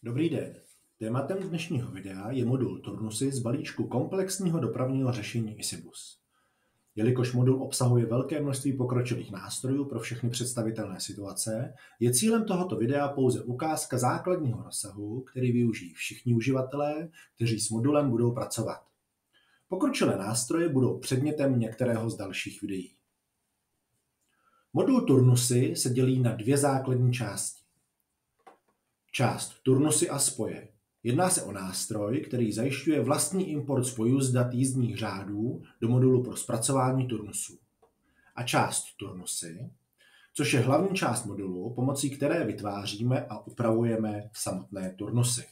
Dobrý den. Tématem dnešního videa je modul Turnusy z balíčku komplexního dopravního řešení ISIBUS. Jelikož modul obsahuje velké množství pokročilých nástrojů pro všechny představitelné situace, je cílem tohoto videa pouze ukázka základního rozsahu, který využijí všichni uživatelé, kteří s modulem budou pracovat. Pokročilé nástroje budou předmětem některého z dalších videí. Modul Turnusy se dělí na dvě základní části. Část Turnusy a spoje. Jedná se o nástroj, který zajišťuje vlastní import spojů z dat jízdních řádů do modulu pro zpracování turnusů. A část Turnusy, což je hlavní část modulu, pomocí které vytváříme a upravujeme samotné turnusy.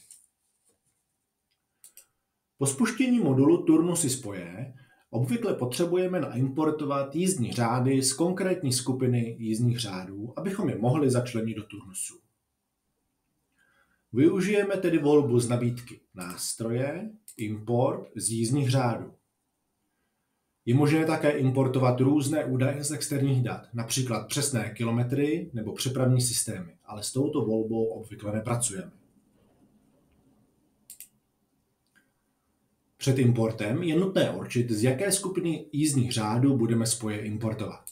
Po spuštění modulu Turnusy spoje obvykle potřebujeme naimportovat jízdní řády z konkrétní skupiny jízdních řádů, abychom je mohli začlenit do turnusů. Využijeme tedy volbu z nabídky nástroje, import z jízdních řádů. Je možné také importovat různé údaje z externích dat, například přesné kilometry nebo přepravní systémy, ale s touto volbou obvykle nepracujeme. Před importem je nutné určit, z jaké skupiny jízdních řádů budeme spoje importovat.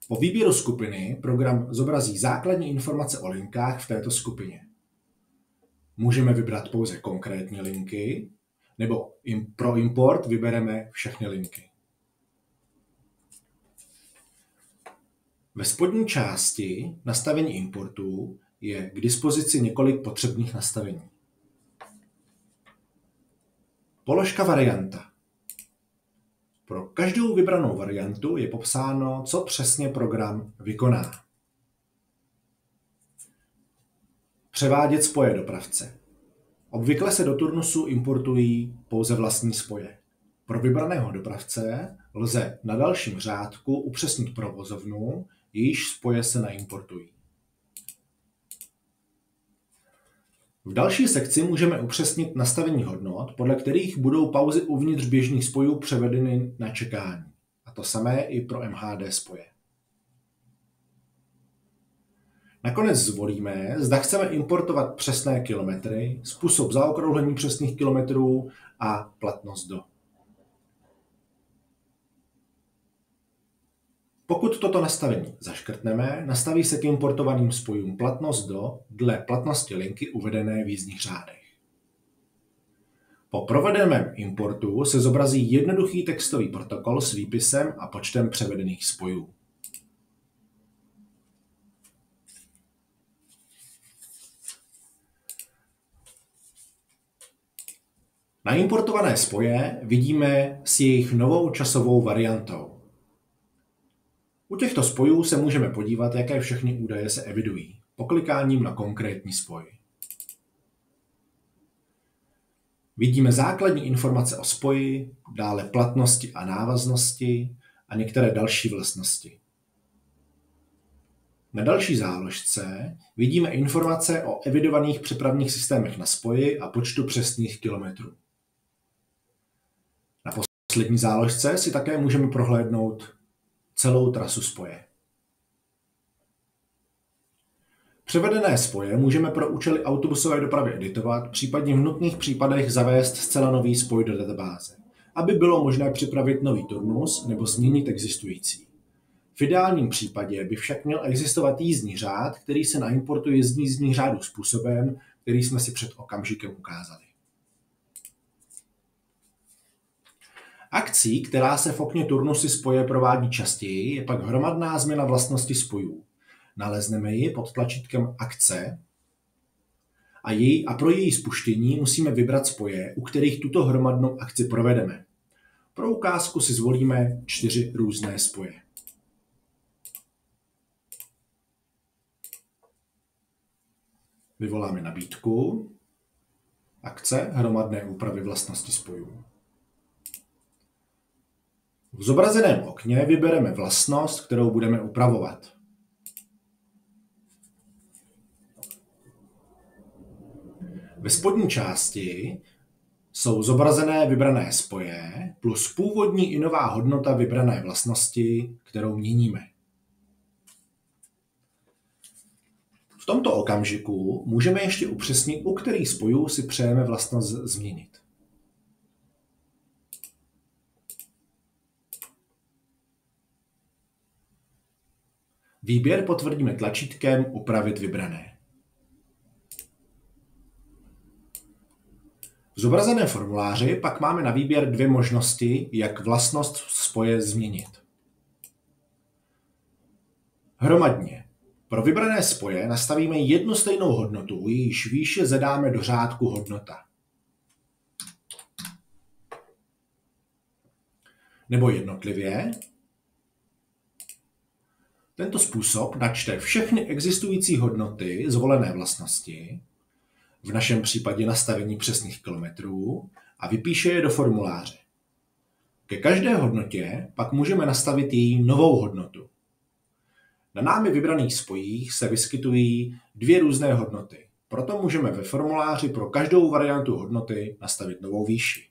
Po výběru skupiny program zobrazí základní informace o linkách v této skupině. Můžeme vybrat pouze konkrétní linky, nebo pro import vybereme všechny linky. Ve spodní části nastavení importu je k dispozici několik potřebných nastavení. Položka varianta. Pro každou vybranou variantu je popsáno, co přesně program vykoná. Převádět spoje dopravce. Obvykle se do turnusu importují pouze vlastní spoje. Pro vybraného dopravce lze na dalším řádku upřesnit provozovnu, jejíž spoje se naimportují. V další sekci můžeme upřesnit nastavení hodnot, podle kterých budou pauzy uvnitř běžných spojů převedeny na čekání. A to samé i pro MHD spoje. Nakonec zvolíme, zda chceme importovat přesné kilometry, způsob zaokrouhlení přesných kilometrů a platnost do. Pokud toto nastavení zaškrtneme, nastaví se k importovaným spojům platnost do dle platnosti linky uvedené v jízdních řádech. Po provedeném importu se zobrazí jednoduchý textový protokol s výpisem a počtem převedených spojů. Naimportované spoje vidíme s jejich novou časovou variantou. U těchto spojů se můžeme podívat, jaké všechny údaje se evidují, poklikáním na konkrétní spoj. Vidíme základní informace o spoji, dále platnosti a návaznosti a některé další vlastnosti. Na další záložce vidíme informace o evidovaných přepravních systémech na spoji a počtu přesných kilometrů. Na poslední záložce si také můžeme prohlédnout celou trasu spoje. Převedené spoje můžeme pro účely autobusové dopravy editovat, případně v nutných případech zavést zcela nový spoj do databáze, aby bylo možné připravit nový turnus nebo změnit existující. V ideálním případě by však měl existovat jízdní řád, který se naimportuje z jízdních řádů způsobem, který jsme si před okamžikem ukázali. Akcí, která se v okně Turnusy spoje provádí častěji, je pak hromadná změna vlastnosti spojů. Nalezneme ji pod tlačítkem Akce a pro její spuštění musíme vybrat spoje, u kterých tuto hromadnou akci provedeme. Pro ukázku si zvolíme 4 různé spoje. Vyvoláme nabídku, Akce, hromadné úpravy vlastnosti spojů. V zobrazeném okně vybereme vlastnost, kterou budeme upravovat. Ve spodní části jsou zobrazené vybrané spoje plus původní i nová hodnota vybrané vlastnosti, kterou měníme. V tomto okamžiku můžeme ještě upřesnit, u kterých spojů si přejeme vlastnost změnit. Výběr potvrdíme tlačítkem Upravit vybrané. V zobrazeném formuláři pak máme na výběr dvě možnosti, jak vlastnost spoje změnit. Hromadně. Pro vybrané spoje nastavíme jednu stejnou hodnotu, jejíž výše zadáme do řádku hodnota. Nebo jednotlivě. Tento způsob načte všechny existující hodnoty zvolené vlastnosti, v našem případě nastavení přesných kilometrů, a vypíše je do formuláře. Ke každé hodnotě pak můžeme nastavit její novou hodnotu. Na námi vybraných spojích se vyskytují dvě různé hodnoty, proto můžeme ve formuláři pro každou variantu hodnoty nastavit novou výši.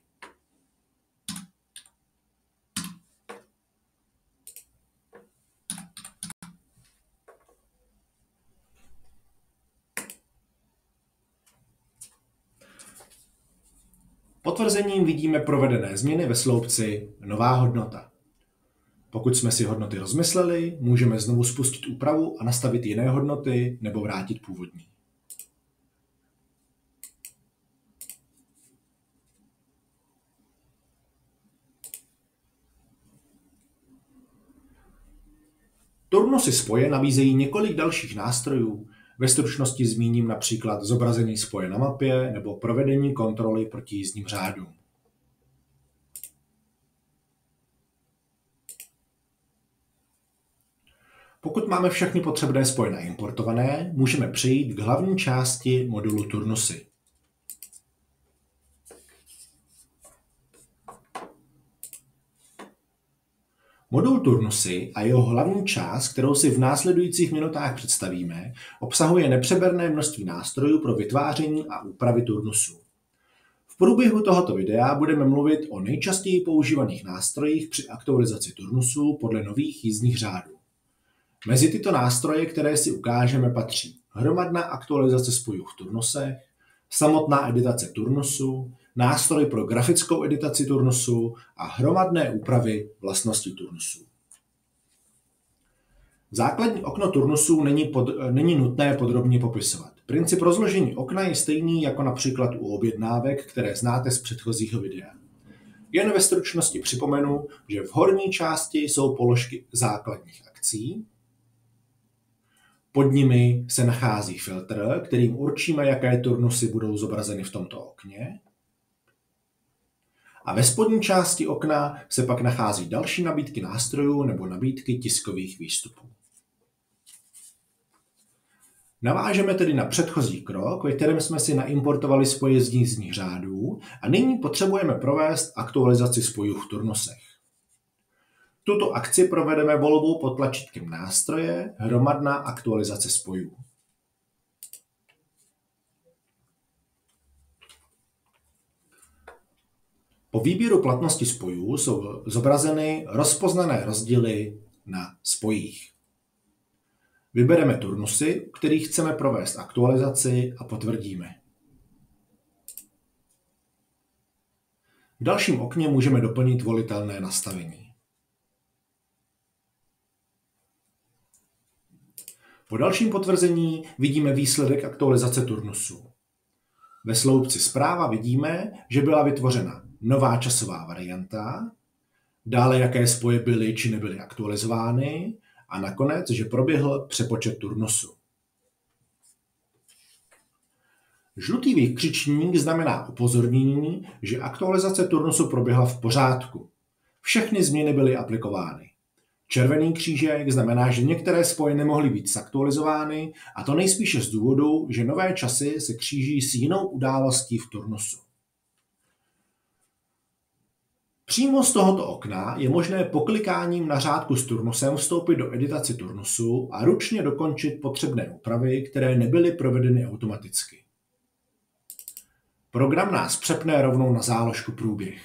Potvrzením vidíme provedené změny ve sloupci Nová hodnota. Pokud jsme si hodnoty rozmysleli, můžeme znovu spustit úpravu a nastavit jiné hodnoty nebo vrátit původní. Turnusy spoje nabízejí několik dalších nástrojů. Ve stručnosti zmíním například zobrazení spoje na mapě nebo provedení kontroly proti jízdním řádům. Pokud máme všechny potřebné spoje naimportované, můžeme přejít k hlavní části modulu Turnusy. Modul Turnusy a jeho hlavní část, kterou si v následujících minutách představíme, obsahuje nepřeberné množství nástrojů pro vytváření a úpravy turnusů. V průběhu tohoto videa budeme mluvit o nejčastěji používaných nástrojích při aktualizaci turnusů podle nových jízdních řádů. Mezi tyto nástroje, které si ukážeme, patří hromadná aktualizace spojů v turnusech, samotná editace turnusu, nástroj pro grafickou editaci turnusu a hromadné úpravy vlastností turnusů. Základní okno turnusů není nutné podrobně popisovat. Princip rozložení okna je stejný jako například u objednávek, které znáte z předchozího videa. Jen ve stručnosti připomenu, že v horní části jsou položky základních akcí, pod nimi se nachází filtr, kterým určíme, jaké turnusy budou zobrazeny v tomto okně. A ve spodní části okna se pak nachází další nabídky nástrojů nebo nabídky tiskových výstupů. Navážeme tedy na předchozí krok, ve kterém jsme si naimportovali spoje z jízdních řádů a nyní potřebujeme provést aktualizaci spojů v turnusech. Tuto akci provedeme volbou pod tlačítkem nástroje Hromadná aktualizace spojů. Po výběru platnosti spojů jsou zobrazeny rozpoznané rozdíly na spojích. Vybereme turnusy, u kterých chceme provést aktualizaci, a potvrdíme. V dalším okně můžeme doplnit volitelné nastavení. Po dalším potvrzení vidíme výsledek aktualizace turnusu. Ve sloupci Zpráva vidíme, že byla vytvořena nová časová varianta, dále jaké spoje byly či nebyly aktualizovány a nakonec, že proběhl přepočet turnusu. Žlutý výkřičník znamená upozornění, že aktualizace turnusu proběhla v pořádku. Všechny změny byly aplikovány. Červený křížek znamená, že některé spoje nemohly být zaktualizovány, a to nejspíše z důvodu, že nové časy se kříží s jinou událostí v turnusu. Přímo z tohoto okna je možné poklikáním na řádku s turnusem vstoupit do editace turnusu a ručně dokončit potřebné úpravy, které nebyly provedeny automaticky. Program nás přepne rovnou na záložku Průběh.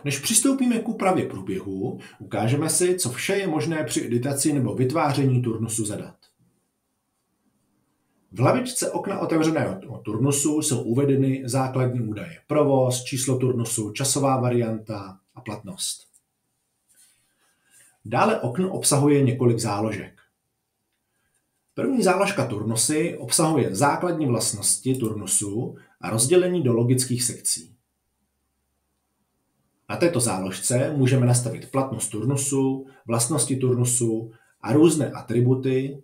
Než přistoupíme k úpravě průběhu, ukážeme si, co vše je možné při editaci nebo vytváření turnusu zadat. V hlavičce okna otevřeného turnusu jsou uvedeny základní údaje: provoz, číslo turnusu, časová varianta a platnost. Dále okno obsahuje několik záložek. První záložka turnusy obsahuje základní vlastnosti turnusu a rozdělení do logických sekcí. Na této záložce můžeme nastavit platnost turnusu, vlastnosti turnusu a různé atributy.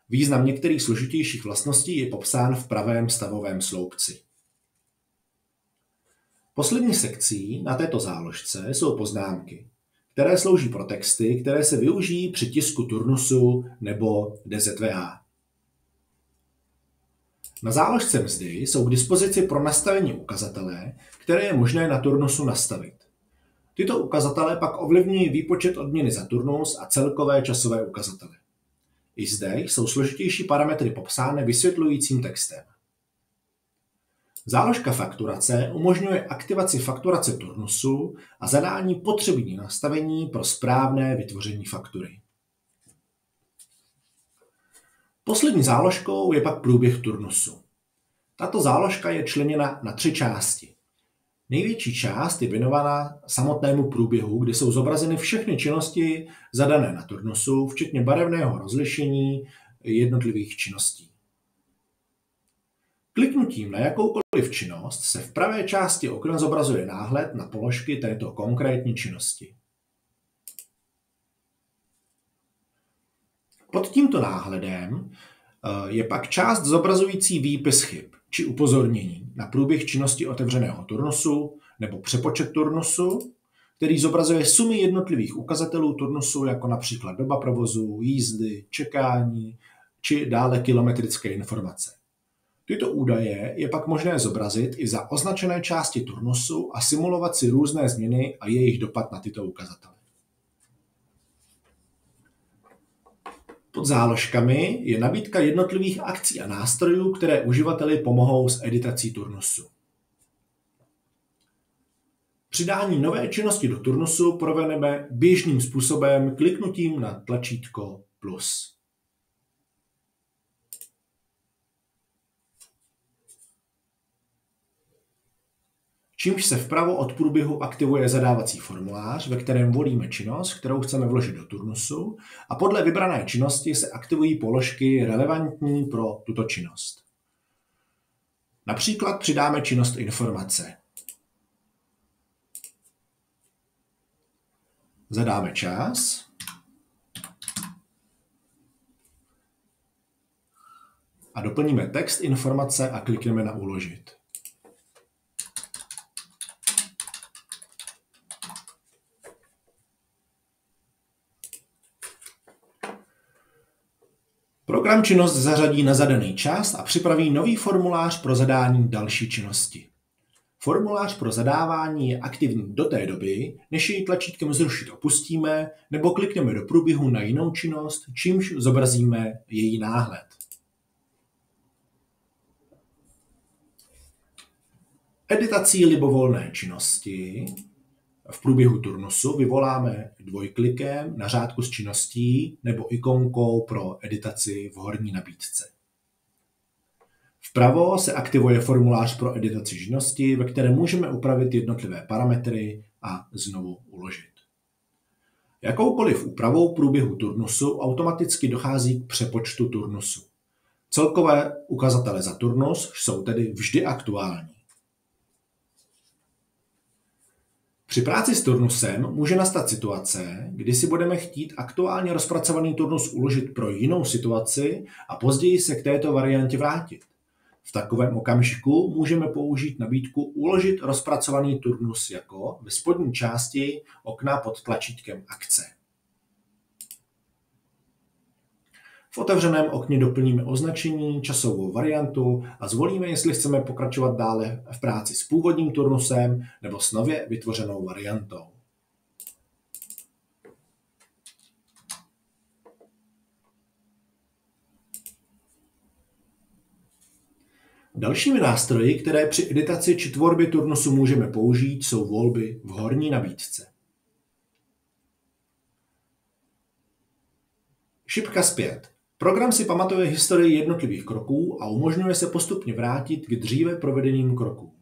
Význam některých složitějších vlastností je popsán v pravém stavovém sloupci. Poslední sekcí na této záložce jsou poznámky, které slouží pro texty, které se využijí při tisku turnusu nebo DZVA. Na záložce mzdy jsou k dispozici pro nastavení ukazatele, které je možné na turnusu nastavit. Tyto ukazatele pak ovlivňují výpočet odměny za turnus a celkové časové ukazatele. I zde jsou složitější parametry popsány vysvětlujícím textem. Záložka fakturace umožňuje aktivaci fakturace turnusu a zadání potřebných nastavení pro správné vytvoření faktury. Poslední záložkou je pak průběh turnusu. Tato záložka je členěna na 3 části. Největší část je věnovaná samotnému průběhu, kde jsou zobrazeny všechny činnosti zadané na turnusu, včetně barevného rozlišení jednotlivých činností. Kliknutím na jakoukoliv činnost se v pravé části okna zobrazuje náhled na položky této konkrétní činnosti. Pod tímto náhledem je pak část zobrazující výpis chyb či upozornění na průběh činnosti otevřeného turnusu nebo přepočet turnusu, který zobrazuje sumy jednotlivých ukazatelů turnusu, jako například doba provozu, jízdy, čekání či dále kilometrické informace. Tyto údaje je pak možné zobrazit i za označené části turnusu a simulovat si různé změny a jejich dopad na tyto ukazatele. Pod záložkami je nabídka jednotlivých akcí a nástrojů, které uživateli pomohou s editací turnusu. Přidání nové činnosti do turnusu provedeme běžným způsobem kliknutím na tlačítko plus. Čímž se vpravo od průběhu aktivuje zadávací formulář, ve kterém volíme činnost, kterou chceme vložit do turnusu, a podle vybrané činnosti se aktivují položky relevantní pro tuto činnost. Například přidáme činnost informace. Zadáme čas a doplníme text informace a klikneme na uložit. Program činnost zařadí na zadaný čas a připraví nový formulář pro zadání další činnosti. Formulář pro zadávání je aktivní do té doby, než jej tlačítkem zrušit opustíme nebo klikneme do průběhu na jinou činnost, čímž zobrazíme její náhled. Editací libovolné činnosti v průběhu turnusu vyvoláme dvojklikem na řádku s činností nebo ikonkou pro editaci v horní nabídce. Vpravo se aktivuje formulář pro editaci činnosti, ve kterém můžeme upravit jednotlivé parametry a znovu uložit. Jakoukoliv úpravou průběhu turnusu automaticky dochází k přepočtu turnusu. Celkové ukazatele za turnus jsou tedy vždy aktuální. Při práci s turnusem může nastat situace, kdy si budeme chtít aktuálně rozpracovaný turnus uložit pro jinou situaci a později se k této variantě vrátit. V takovém okamžiku můžeme použít nabídku uložit rozpracovaný turnus jako ve spodní části okna pod tlačítkem akce. V otevřeném okně doplníme označení, časovou variantu a zvolíme, jestli chceme pokračovat dále v práci s původním turnusem nebo s nově vytvořenou variantou. Dalšími nástroji, které při editaci či tvorbě turnusu můžeme použít, jsou volby v horní nabídce. Šipka zpět. Program si pamatuje historii jednotlivých kroků a umožňuje se postupně vrátit k dříve provedeným krokům.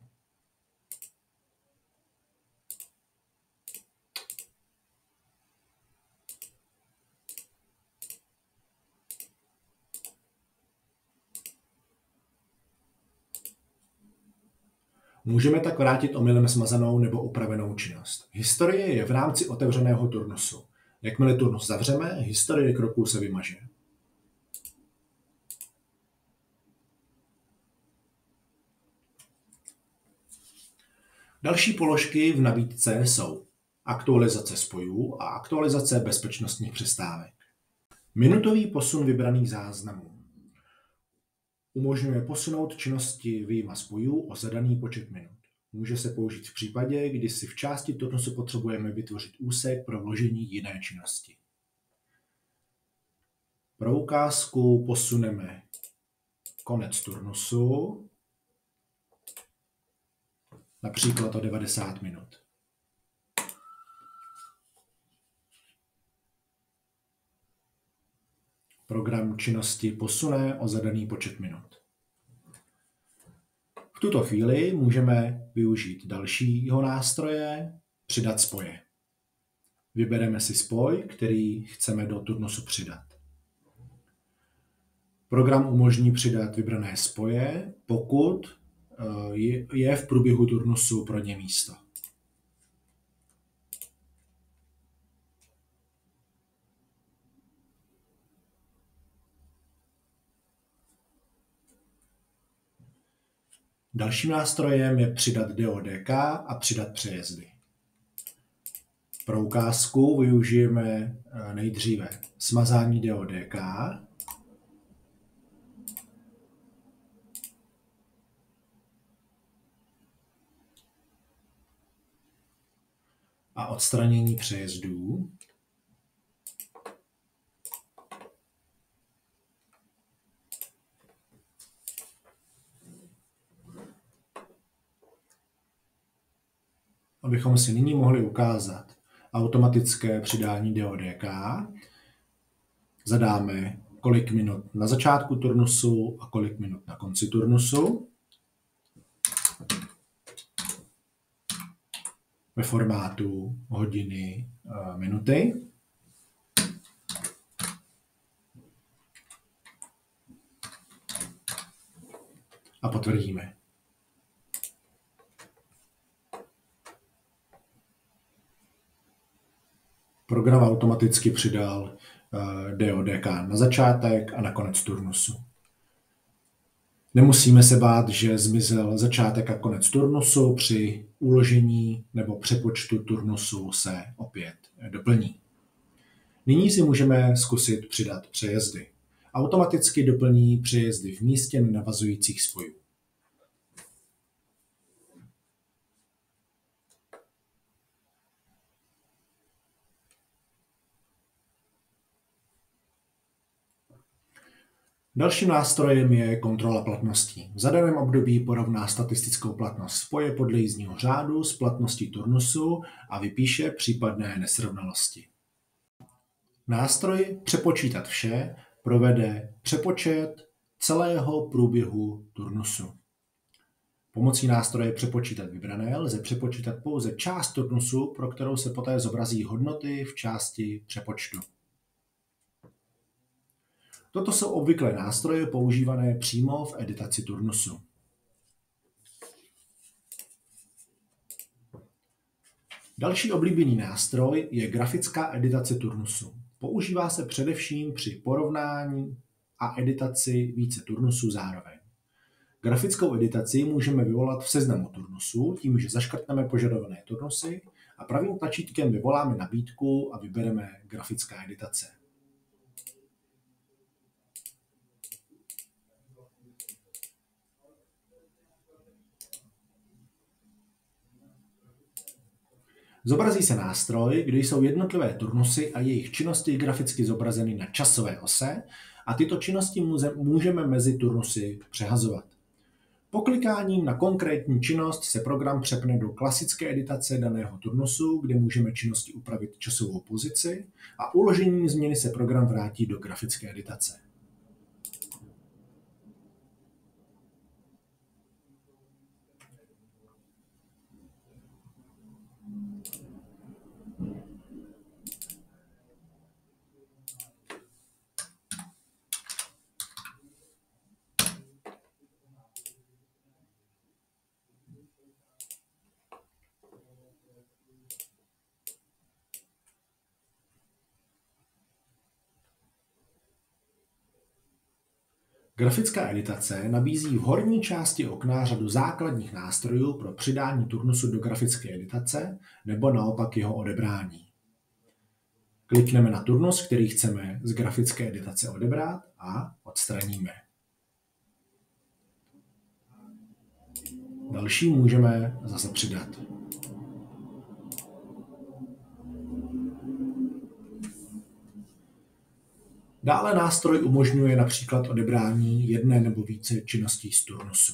Můžeme tak vrátit omylem smazanou nebo upravenou činnost. Historie je v rámci otevřeného turnusu. Jakmile turnus zavřeme, historie kroků se vymaže. Další položky v nabídce jsou aktualizace spojů a aktualizace bezpečnostních přestávek. Minutový posun vybraných záznamů. Umožňuje posunout činnosti vyjma spojů o zadaný počet minut. Může se použít v případě, kdy si v části turnusu potřebujeme vytvořit úsek pro vložení jiné činnosti. Pro ukázku posuneme konec turnusu, například o 90 minut. Program činnosti posune o zadaný počet minut. V tuto chvíli můžeme využít dalšího nástroje, přidat spoje. Vybereme si spoj, který chceme do turnusu přidat. Program umožní přidat vybrané spoje, pokud je v průběhu turnusu pro ně místo. Dalším nástrojem je přidat DODK a přidat přejezdy. Pro ukázku využijeme nejdříve smazání DODK, a odstranění přejezdů. Abychom si nyní mohli ukázat automatické přidání DODK, zadáme, kolik minut na začátku turnusu a kolik minut na konci turnusu ve formátu hodiny, minuty. A potvrdíme. Program automaticky přidal DODK na začátek a na konec turnusu. Nemusíme se bát, že zmizel začátek a konec turnusu, při uložení nebo přepočtu turnusu se opět doplní. Nyní si můžeme zkusit přidat přejezdy. Automaticky doplní přejezdy v místě navazujících spojů. Dalším nástrojem je kontrola platností. V zadaném období porovná statistickou platnost spoje podle jízdního řádu s platností turnusu a vypíše případné nesrovnalosti. Nástroj Přepočítat vše provede přepočet celého průběhu turnusu. Pomocí nástroje Přepočítat vybrané lze přepočítat pouze část turnusu, pro kterou se poté zobrazí hodnoty v části přepočtu. Toto jsou obvyklé nástroje používané přímo v editaci turnusu. Další oblíbený nástroj je grafická editace turnusu. Používá se především při porovnání a editaci více turnusů zároveň. Grafickou editaci můžeme vyvolat v seznamu turnusů tím, že zaškrtneme požadované turnusy a pravým tlačítkem vyvoláme nabídku a vybereme grafická editace. Zobrazí se nástroj, kde jsou jednotlivé turnusy a jejich činnosti graficky zobrazeny na časové ose a tyto činnosti můžeme mezi turnusy přehazovat. Poklikáním na konkrétní činnost se program přepne do klasické editace daného turnusu, kde můžeme činnosti upravit časovou pozici a uložením změny se program vrátí do grafické editace. Grafická editace nabízí v horní části okna řadu základních nástrojů pro přidání turnusu do grafické editace nebo naopak jeho odebrání. Klikneme na turnus, který chceme z grafické editace odebrat a odstraníme. Další můžeme zase přidat. Dále nástroj umožňuje například odebrání jedné nebo více činností z turnusu.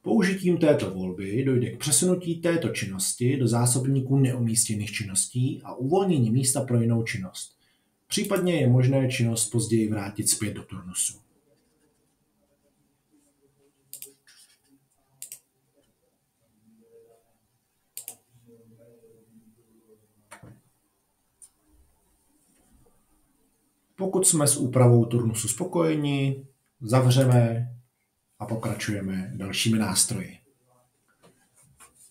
Použitím této volby dojde k přesunutí této činnosti do zásobníku neumístěných činností a uvolnění místa pro jinou činnost. Případně je možné činnost později vrátit zpět do turnusu. Pokud jsme s úpravou turnusu spokojeni, zavřeme a pokračujeme dalšími nástroji.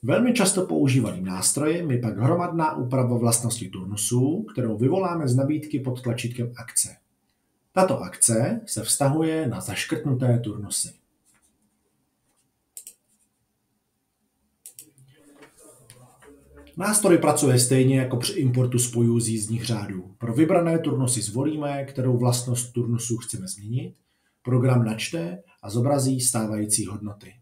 Velmi často používaným nástrojem je pak hromadná úprava vlastnosti turnusu, kterou vyvoláme z nabídky pod tlačítkem akce. Tato akce se vztahuje na zaškrtnuté turnusy. Nástroj pracuje stejně jako při importu spojů z jízdních řádů. Pro vybrané turnusy zvolíme, kterou vlastnost turnusu chceme změnit, program načte a zobrazí stávající hodnoty.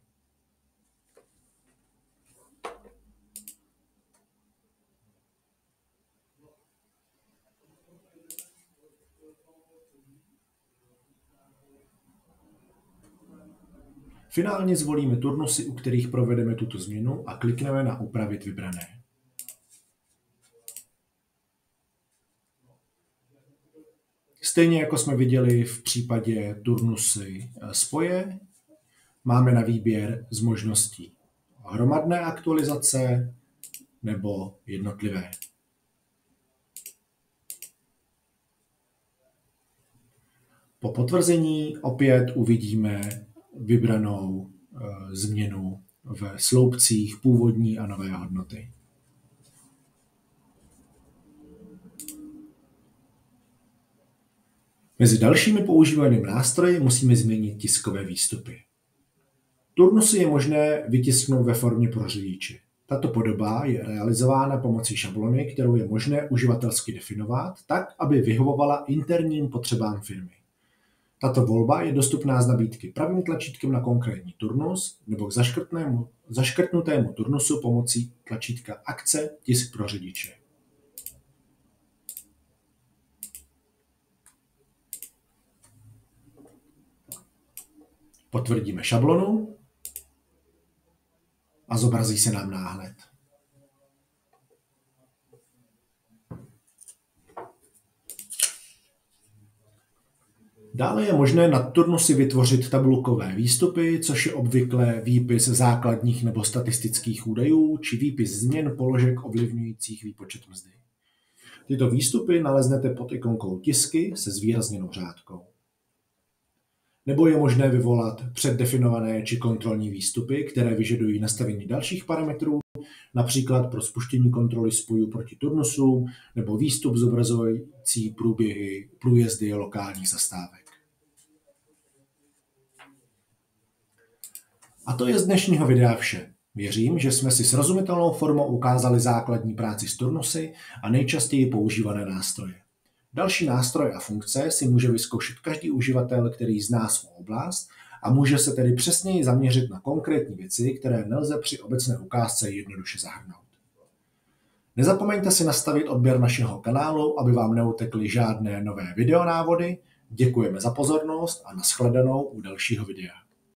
Finálně zvolíme turnusy, u kterých provedeme tuto změnu a klikneme na Upravit vybrané. Stejně jako jsme viděli v případě turnusy spoje, máme na výběr z možností hromadné aktualizace nebo jednotlivé. Po potvrzení opět uvidíme vybranou změnu v sloupcích původní a nové hodnoty. Mezi dalšími používanými nástroji musíme změnit tiskové výstupy. Turnusy je možné vytisknout ve formě pro řidiče. Tato podoba je realizována pomocí šablony, kterou je možné uživatelsky definovat tak, aby vyhovovala interním potřebám firmy. Tato volba je dostupná z nabídky pravým tlačítkem na konkrétní turnus nebo k zaškrtnutému turnusu pomocí tlačítka Akce Tisk pro řidiče. Potvrdíme šablonu a zobrazí se nám náhled. Dále je možné na turnusy vytvořit tabulkové výstupy, což je obvykle výpis základních nebo statistických údajů či výpis změn položek ovlivňujících výpočet mzdy. Tyto výstupy naleznete pod ikonkou Tisky se zvýrazněnou řádkou. Nebo je možné vyvolat předdefinované či kontrolní výstupy, které vyžadují nastavení dalších parametrů, například pro spuštění kontroly spojů proti turnusům nebo výstup zobrazující průjezdy lokálních zastávek. A to je z dnešního videa vše. Věřím, že jsme si srozumitelnou formou ukázali základní práci s turnusy a nejčastěji používané nástroje. Další nástroje a funkce si může vyzkoušet každý uživatel, který zná svou oblast a může se tedy přesněji zaměřit na konkrétní věci, které nelze při obecné ukázce jednoduše zahrnout. Nezapomeňte si nastavit odběr našeho kanálu, aby vám neutekly žádné nové videonávody. Děkujeme za pozornost a nashledanou u dalšího videa.